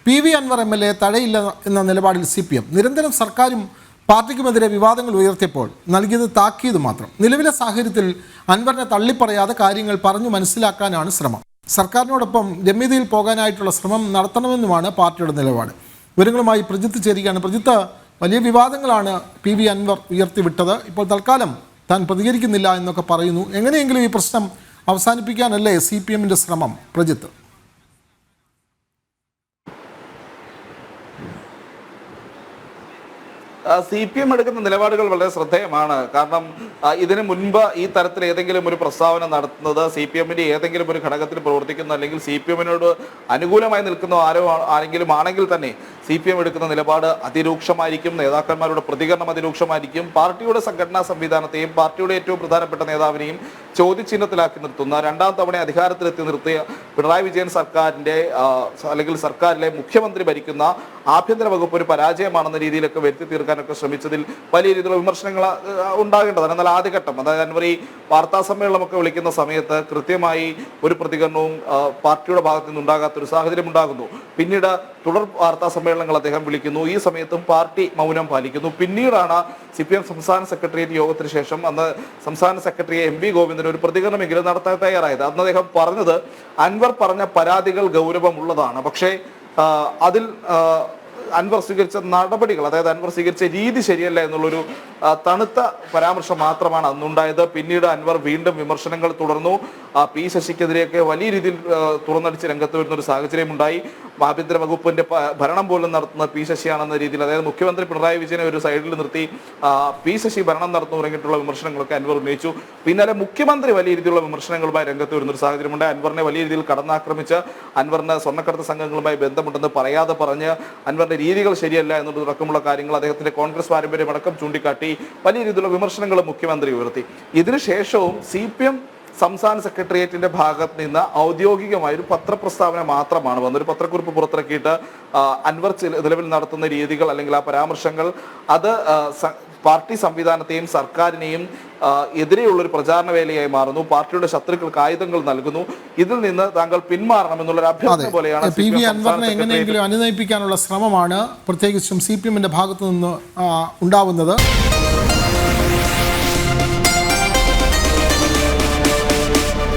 PV Anwar MLA തടയില്ല എന്ന നിലപാടിൽ CPM നിരന്തരം സർക്കാരും പാർട്ടിക്കുമെതിരെ വിവാദങ്ങൾ ഉയർത്തിയപ്പോൾ നൽകിയത് താക്കീത് മാത്രം. നിലവിലെ സാഹചര്യത്തിൽ അൻവറിനെ തള്ളിപ്പറയാതെ കാര്യങ്ങൾ പറഞ്ഞു മനസ്സിലാക്കാനാണ് ശ്രമം. സർക്കാരിനോടൊപ്പം രമ്യതയിൽ പോകാനായിട്ടുള്ള ശ്രമം നടത്തണമെന്നുമാണ് പാർട്ടിയുടെ നിലപാട്. വിവരങ്ങളുമായി പ്രജിത്ത് ചേരുകയാണ്. പ്രജിത്ത്, വലിയ വിവാദങ്ങളാണ് PV അൻവർ ഉയർത്തിവിട്ടത്. ഇപ്പോൾ തൽക്കാലം താൻ പ്രതികരിക്കുന്നില്ല എന്നൊക്കെ പറയുന്നു. എങ്ങനെയെങ്കിലും ഈ പ്രശ്നം അവസാനിപ്പിക്കാനല്ലേ CPMന്റെ ശ്രമം? പ്രജിത്ത്, CPM എടുക്കുന്ന നിലപാടുകൾ വളരെ ശ്രദ്ധേയമാണ്. കാരണം ഇതിനു മുൻപ് ഈ തരത്തിൽ ഏതെങ്കിലും ഒരു പ്രസ്താവന നടത്തുന്നത് CPMന്റെ ഏതെങ്കിലും ഒരു ഘടകത്തിൽ പ്രവർത്തിക്കുന്ന അല്ലെങ്കിൽ CPMനോട് അനുകൂലമായി നിൽക്കുന്ന ആരെങ്കിലും ആണെങ്കിൽ തന്നെ CPM എടുക്കുന്ന നിലപാട് അതിരൂക്ഷമായിരിക്കും. നേതാക്കന്മാരുടെ പ്രതികരണം അതിരൂക്ഷമായിരിക്കും. പാർട്ടിയുടെ സംഘടനാ സംവിധാനത്തെയും പാർട്ടിയുടെ ഏറ്റവും പ്രധാനപ്പെട്ട നേതാവിനെയും ചോദ്യചിഹ്നത്തിലാക്കി നിർത്തുന്ന, രണ്ടാം തവണ അധികാരത്തിലെത്തി നിർത്തിയ പിണറായി വിജയൻ സർക്കാരിന്റെ അല്ലെങ്കിൽ സർക്കാരിലെ മുഖ്യമന്ത്രി ഭരിക്കുന്ന ആഭ്യന്തര വകുപ്പ് ഒരു പരാജയമാണെന്ന രീതിയിലൊക്കെ വരുത്തി തീർക്കാനൊക്കെ ശ്രമിച്ചതിൽ വലിയ രീതിയിലുള്ള വിമർശനങ്ങൾ ഉണ്ടാകേണ്ടതാണ്. എന്നാൽ ആദ്യഘട്ടം, അതായത് അൻവർ ഈ വാർത്താ സമ്മേളനമൊക്കെ വിളിക്കുന്ന സമയത്ത് കൃത്യമായി ഒരു പ്രതികരണവും പാർട്ടിയുടെ ഭാഗത്തു നിന്ന് ഉണ്ടാകാത്തൊരു സാഹചര്യം ഉണ്ടാകുന്നു. പിന്നീട് തുടർ വാർത്താ സമ്മേളനങ്ങൾ അദ്ദേഹം വിളിക്കുന്നു. ഈ സമയത്തും പാർട്ടി മൗനം പാലിക്കുന്നു. പിന്നീടാണ് CPM സംസ്ഥാന സെക്രട്ടേറിയറ്റ് യോഗത്തിന് ശേഷം അന്ന് സംസ്ഥാന സെക്രട്ടറി MV ഗോവിന്ദൻ ഒരു പ്രതികരണമെങ്കിലും നടത്താൻ തയ്യാറായത്. അന്ന് അദ്ദേഹം പറഞ്ഞത് അൻവർ പറഞ്ഞ പരാതികൾ ഗൗരവമുള്ളതാണ്, പക്ഷേ അതിൽ അൻവർ സ്വീകരിച്ച നടപടികൾ, അതായത് അൻവർ സ്വീകരിച്ച രീതി ശരിയല്ല എന്നുള്ളൊരു തണുത്ത പരാമർശം മാത്രമാണ് അന്നുണ്ടായത്. പിന്നീട് അൻവർ വീണ്ടും വിമർശനങ്ങൾ തുടർന്നു. P ശശിക്കെതിരെയൊക്കെ വലിയ രീതിയിൽ തുറന്നടിച്ച് രംഗത്ത് വരുന്ന ഒരു സാഹചര്യം ഉണ്ടായി. ആഭ്യന്തര വകുപ്പിന്റെ ഭരണം പോലും നടത്തുന്ന P ശശിയാണെന്ന രീതിയിൽ, അതായത് മുഖ്യമന്ത്രി പിണറായി വിജയനെ ഒരു സൈഡിൽ നിർത്തി P ശശി ഭരണം നടത്തുന്നു തുടങ്ങിയിട്ടുള്ള വിമർശനങ്ങളൊക്കെ അൻവർ ഉന്നയിച്ചു. പിന്നാലെ മുഖ്യമന്ത്രി വലിയ രീതിയിലുള്ള വിമർശനങ്ങളുമായി രംഗത്ത് വരുന്ന ഒരു സാഹചര്യമുണ്ട്. അൻവറിനെ വലിയ രീതിയിൽ കടന്നാക്രമിച്ച് അൻവറിന് സ്വർണ്ണക്കടത്ത് സംഘങ്ങളുമായി ബന്ധമുണ്ടെന്ന് പറയാതെ പറഞ്ഞ് അൻവറിന്റെ രീതികൾ ശരിയല്ല എന്നതടക്കമുള്ള കാര്യങ്ങൾ അദ്ദേഹത്തിന്റെ കോൺഗ്രസ് പാരമ്പര്യം അടക്കം ചൂണ്ടിക്കാട്ടി വലിയ രീതിയിലുള്ള വിമർശനങ്ങൾ മുഖ്യമന്ത്രി ഉയർത്തി. ഇതിനുശേഷവും CPM സംസ്ഥാന സെക്രട്ടേറിയറ്റിന്റെ ഭാഗത്ത് നിന്ന് ഔദ്യോഗികമായ ഒരു പത്രപ്രസ്താവന മാത്രമാണ് വന്നത്. ഒരു പത്രക്കുറിപ്പ് പുറത്തിറക്കിയിട്ട് അൻവർ നിലവിൽ നടത്തുന്ന രീതികൾ അല്ലെങ്കിൽ ആ പരാമർശങ്ങൾ അത് പാർട്ടി സംവിധാനത്തെയും സർക്കാരിനെയും എതിരെയുള്ളൊരു പ്രചാരണ വേലയായി മാറുന്നു. പാർട്ടിയുടെ ശത്രുക്കൾക്ക് ആയുധങ്ങൾ നൽകുന്നു. ഇതിൽ നിന്ന് താങ്കൾ പിന്മാറണം എന്നുള്ളൊരു അഭ്യർത്ഥന പോലെയാണ് PV അൻവറിനെ എങ്ങനെയെങ്കിലും അനുനയിപ്പിക്കാനുള്ള ശ്രമമാണ് പ്രത്യേകിച്ചും CPMന്റെ ഭാഗത്തു നിന്ന് ഉണ്ടാവുന്നത്.